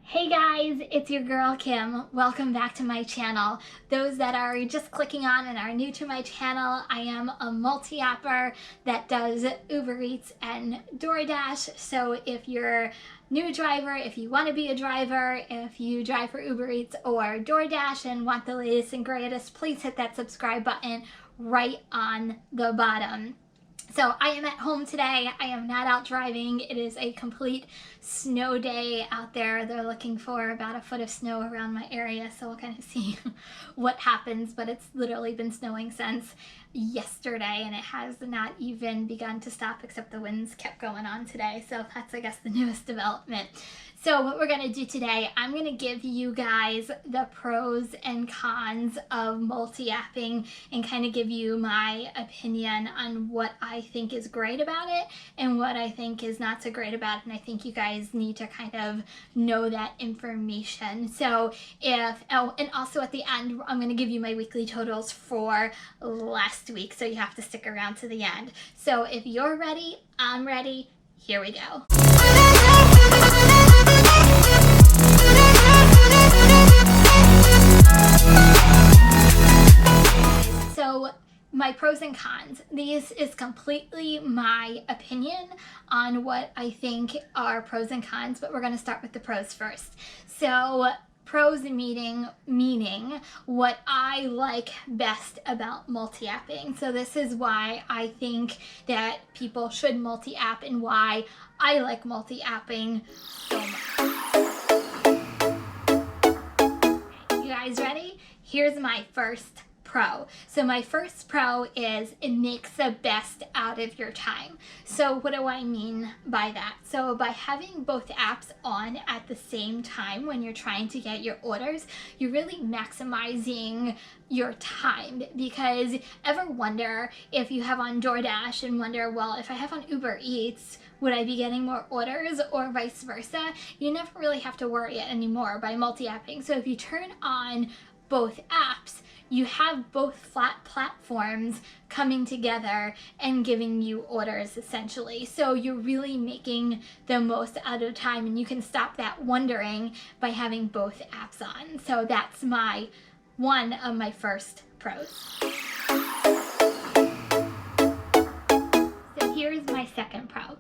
Hey guys, it's your girl Kim. Welcome back to my channel. Those that are just clicking on and are new to my channel, I am a multi-apper that does Uber Eats and DoorDash. So if you're new driver, if you want to be a driver, if you drive for Uber Eats or DoorDash and want the latest and greatest, please hit that subscribe button right on the bottom. So I am at home today. I am not out driving. It is a complete snow day out there. They're looking for about a foot of snow around my area, so we'll kind of see what happens. But it's literally been snowing since yesterday, and it has not even begun to stop, except the winds kept going on today. So that's, I guess, the newest development. So what we're going to do today, I'm going to give you guys the pros and cons of multi-apping and kind of give you my opinion on what I think is great about it and what I think is not so great about it. And I think you guys need to kind of know that information. So and also at the end, I'm going to give you my weekly totals for last week. So you have to stick around to the end. So if you're ready, I'm ready. Here we go. So my pros and cons. This is completely my opinion on what I think are pros and cons, but we're going to start with the pros first. So pros meaning what I like best about multi-apping. So this is why I think that people should multi-app and why I like multi-apping so much. Okay, you guys ready? Here's my first pro. So my first pro is it makes the best out of your time. So what do I mean by that? So by having both apps on at the same time when you're trying to get your orders, you're really maximizing your time. Because ever wonder if you have on DoorDash and wonder, well, if I have on Uber Eats, would I be getting more orders or vice versa? You never really have to worry anymore by multi-apping. So if you turn on both apps, you have both flat platforms coming together and giving you orders essentially. So you're really making the most out of time, and you can stop that wondering by having both apps on. So that's one of my first pros. So here's my second pro.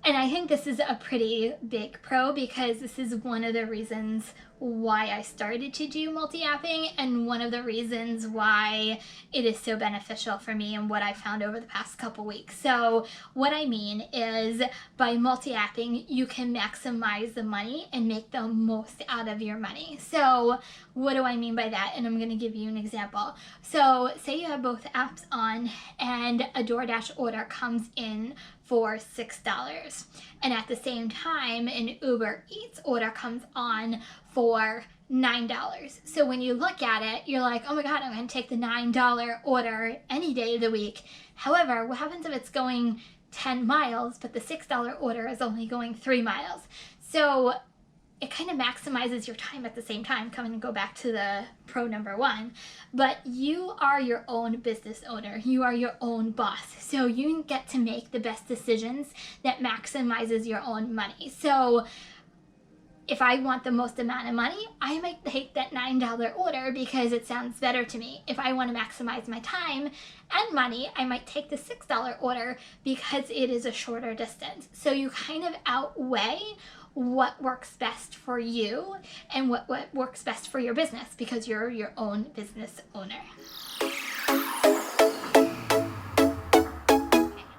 And I think this is a pretty big pro because this is one of the reasons why I started to do multi-apping and one of the reasons why it is so beneficial for me and what I found over the past couple weeks. So what I mean is by multi-apping, you can maximize the money and make the most out of your money. So what do I mean by that? And I'm going to give you an example. So say you have both apps on and a DoorDash order comes in for $6. And at the same time, an Uber Eats order comes on for $9. So when you look at it, you're like, oh my God, I'm going to take the $9 order any day of the week. However, what happens if it's going 10 miles, but the $6 order is only going 3 miles? So it kind of maximizes your time at the same time. Come and go back to the pro number one. But you are your own business owner. You are your own boss. So you get to make the best decisions that maximizes your own money. So if I want the most amount of money, I might take that $9 order because it sounds better to me. If I want to maximize my time and money, I might take the $6 order because it is a shorter distance. So you kind of outweigh what works best for you and what works best for your business because you're your own business owner. Okay,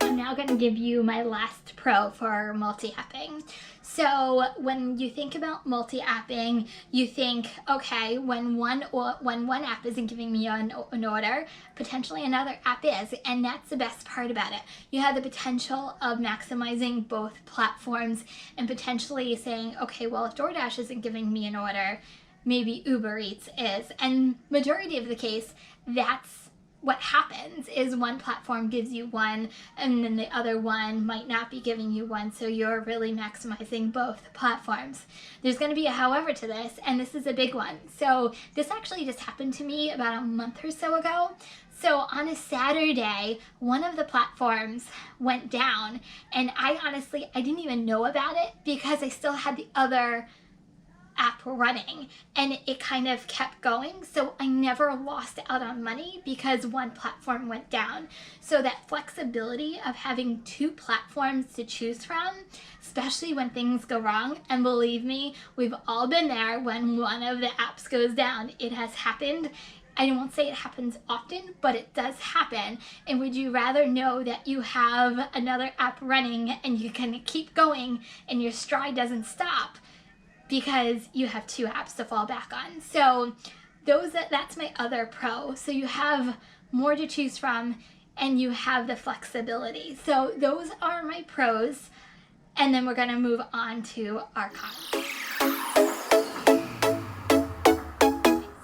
I'm now going to give you my last pro for multi-apping. So when you think about multi-apping, you think, okay, when one app isn't giving me an order, potentially another app is, and that's the best part about it. You have the potential of maximizing both platforms and potentially saying, okay, well, if DoorDash isn't giving me an order, maybe Uber Eats is. And majority of the case, that's what happens is one platform gives you one and then the other one might not be giving you one, so you're really maximizing both platforms. There's going to be a however to this, and this is a big one. So this actually just happened to me about a month or so ago. So on a Saturday, one of the platforms went down, and I didn't even know about it because I still had the other app running, and it kind of kept going. So I never lost out on money because one platform went down. So that flexibility of having two platforms to choose from, especially when things go wrong, and believe me, we've all been there when one of the apps goes down. It has happened. I won't say it happens often, but it does happen. And would you rather know that you have another app running and you can keep going and your stride doesn't stop because you have two apps to fall back on? So that's my other pro. So you have more to choose from and you have the flexibility. So those are my pros. And then we're going to move on to our cons.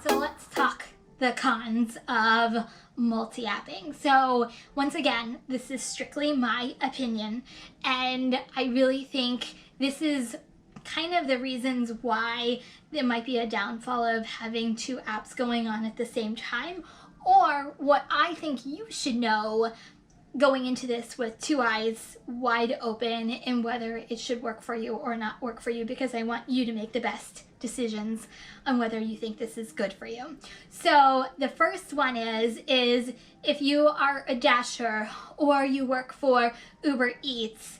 So let's talk the cons of multi-apping. So once again, this is strictly my opinion, and I really think this is kind of the reasons why there might be a downfall of having two apps going on at the same time, or what I think you should know going into this with two eyes wide open and whether it should work for you or not work for you, because I want you to make the best decisions on whether you think this is good for you. So the first one is if you are a Dasher or you work for Uber Eats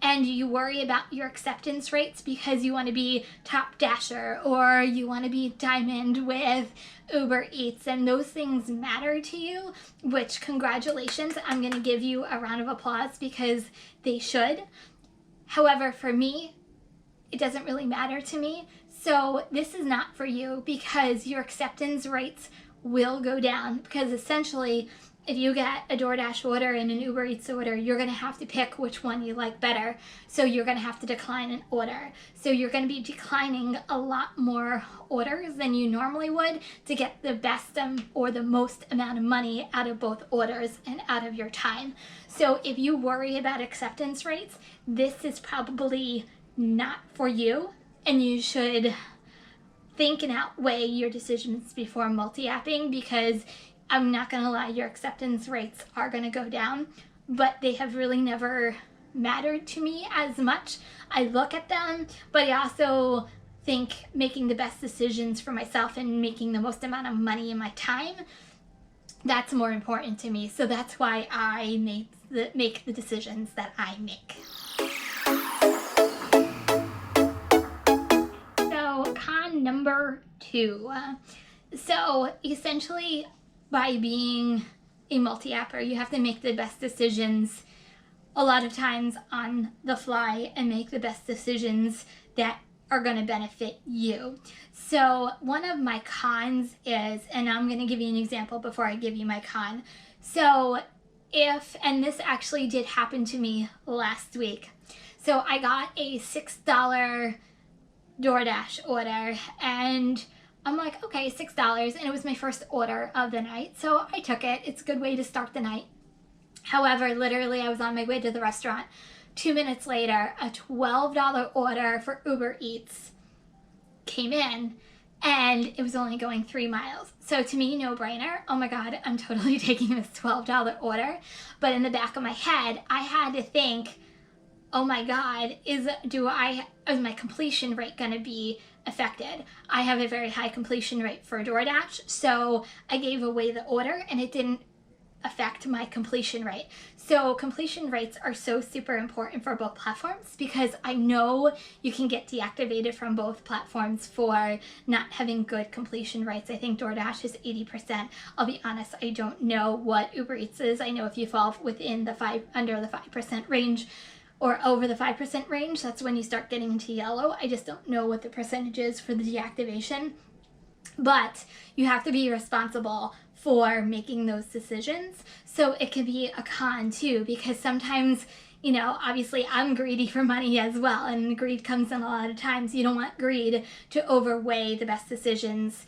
and you worry about your acceptance rates because you want to be top Dasher or you want to be diamond with Uber Eats, and those things matter to you, which congratulations, I'm going to give you a round of applause because they should. However, for me, it doesn't really matter to me. So this is not for you because your acceptance rates will go down, because essentially if you get a DoorDash order and an Uber Eats order, you're going to have to pick which one you like better. So you're going to have to decline an order. So you're going to be declining a lot more orders than you normally would to get the best or the most amount of money out of both orders and out of your time. So if you worry about acceptance rates, this is probably not for you, and you should think and outweigh your decisions before multi-apping, because I'm not going to lie, your acceptance rates are going to go down, but they have really never mattered to me as much. I look at them, but I also think making the best decisions for myself and making the most amount of money in my time, that's more important to me. So that's why I make the decisions that I make. So con number 2. So essentially, by being a multi-apper, you have to make the best decisions a lot of times on the fly and make the best decisions that are going to benefit you. So one of my cons is, and I'm going to give you an example before I give you my con. So and this actually did happen to me last week. So I got a $6 DoorDash order, and I'm like, okay, $6, and it was my first order of the night, so I took it. It's a good way to start the night. However, literally, I was on my way to the restaurant. 2 minutes later, a $12 order for Uber Eats came in, and it was only going 3 miles. So to me, no brainer. Oh my God, I'm totally taking this $12 order. But in the back of my head, I had to think, oh my God, is my completion rate going to be affected? I have a very high completion rate for DoorDash, so I gave away the order and it didn't affect my completion rate. So completion rates are so super important for both platforms, because I know you can get deactivated from both platforms for not having good completion rates. I think DoorDash is 80%. I'll be honest, I don't know what Uber Eats is. I know if you fall within under the 5% range, or over the 5% range, that's when you start getting into yellow. I just don't know what the percentage is for the deactivation. But you have to be responsible for making those decisions. So it can be a con too, because sometimes, obviously I'm greedy for money as well, and greed comes in a lot of times. You don't want greed to overweigh the best decisions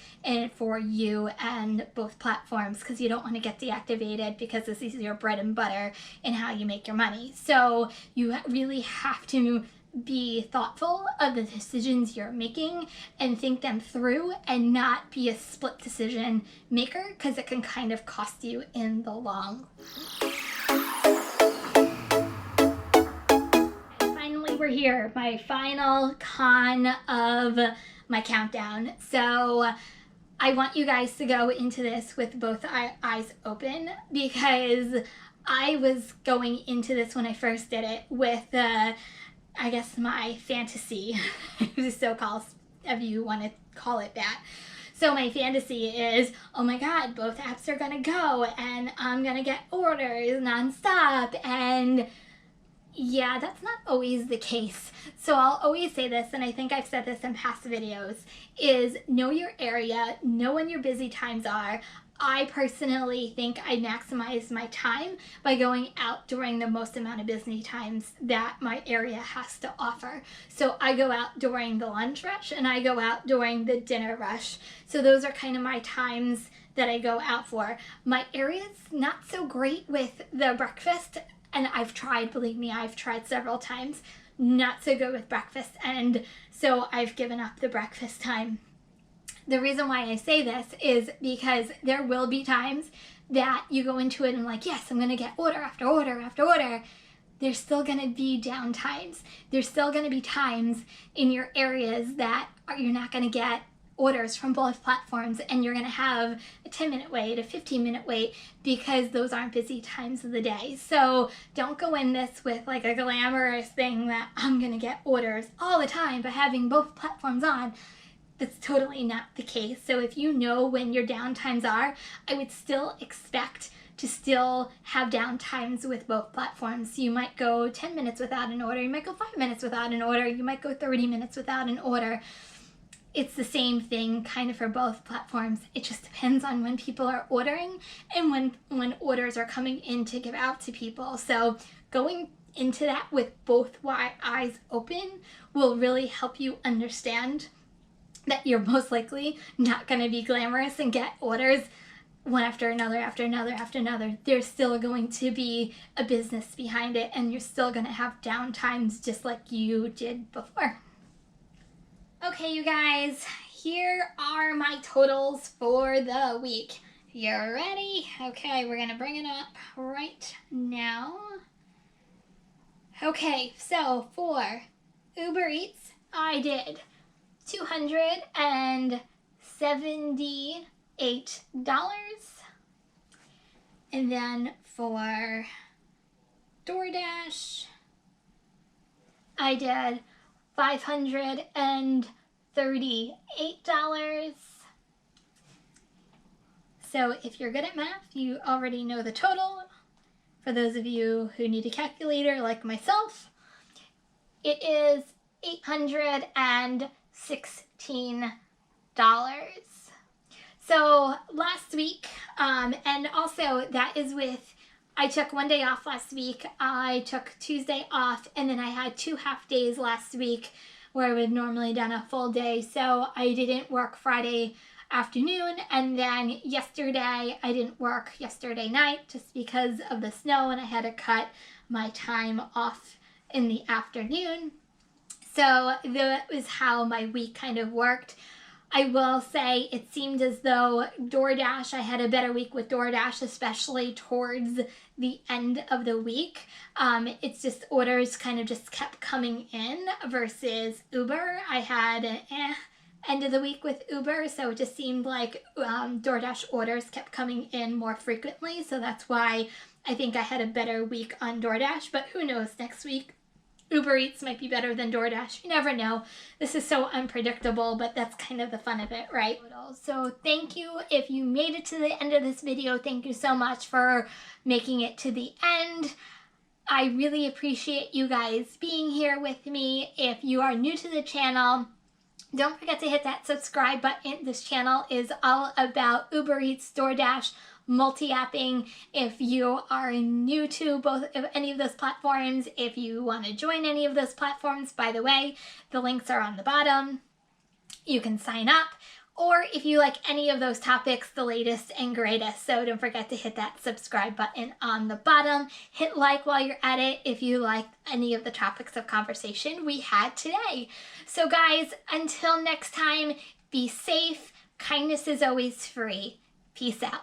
for you and both platforms, because you don't want to get deactivated, because this is your bread and butter in how you make your money. So you really have to be thoughtful of the decisions you're making and think them through, and not be a split decision maker, because it can kind of cost you in the long run. And finally, we're here. My final con of my countdown. So I want you guys to go into this with both eyes open, because I was going into this when I first did it with, I guess, my fantasy, so-called, if you want to call it that. So my fantasy is, oh my God, both apps are gonna go and I'm gonna get orders nonstop. And yeah, that's not always the case. So I'll always say this, and I think I've said this in past videos, is know your area, know when your busy times are. I personally think I maximize my time by going out during the most amount of busy times that my area has to offer. So I go out during the lunch rush and I go out during the dinner rush. So those are kind of my times that I go out for. My area's not so great with the breakfast, and I've tried, believe me, I've tried several times, not so good with breakfast, and so I've given up the breakfast time. The reason why I say this is because there will be times that you go into it and like, yes, I'm going to get order after order after order. There's still going to be down times. There's still going to be times in your areas that you're not going to get orders from both platforms, and you're going to have a 10-minute wait, a 15-minute wait, because those aren't busy times of the day. So don't go in this with like a glamorous thing that I'm going to get orders all the time by having both platforms on. That's totally not the case. So if you know when your down times are, I would still expect to still have down times with both platforms. You might go 10 minutes without an order, you might go 5 minutes without an order, you might go 30 minutes without an order. It's the same thing kind of for both platforms. It just depends on when people are ordering and when orders are coming in to give out to people. So going into that with both eyes open will really help you understand that you're most likely not going to be glamorous and get orders one after another, after another, after another. There's still going to be a business behind it, and you're still going to have down times just like you did before. Okay, you guys, here are my totals for the week. You ready? Okay, we're going to bring it up right now. Okay, so for Uber Eats, I did $278. And then for DoorDash, I did $538. So if you're good at math, you already know the total. For those of you who need a calculator like myself, it is $816. So last week, and also that is with, I took one day off last week. I took Tuesday off, and then I had 2 half days last week where I would have normally done a full day. So I didn't work Friday afternoon, and then yesterday I didn't work yesterday night just because of the snow, and I had to cut my time off in the afternoon. So that was how my week kind of worked. I will say it seemed as though DoorDash, I had a better week with DoorDash, especially towards the end of the week. It's just orders kind of just kept coming in versus Uber. I had an end of the week with Uber, so it just seemed like DoorDash orders kept coming in more frequently. So that's why I think I had a better week on DoorDash, but who knows, next week Uber Eats might be better than DoorDash. You never know. This is so unpredictable, but that's kind of the fun of it, right? So thank you. If you made it to the end of this video, thank you so much for making it to the end. I really appreciate you guys being here with me. If you are new to the channel, don't forget to hit that subscribe button. This channel is all about Uber Eats, DoorDash, multi-apping. If you are new to both of any of those platforms, if you want to join any of those platforms, by the way, the links are on the bottom. You can sign up, or if you like any of those topics, the latest and greatest. So don't forget to hit that subscribe button on the bottom. Hit like while you're at it if you like any of the topics of conversation we had today. So guys, until next time, be safe. Kindness is always free. Peace out.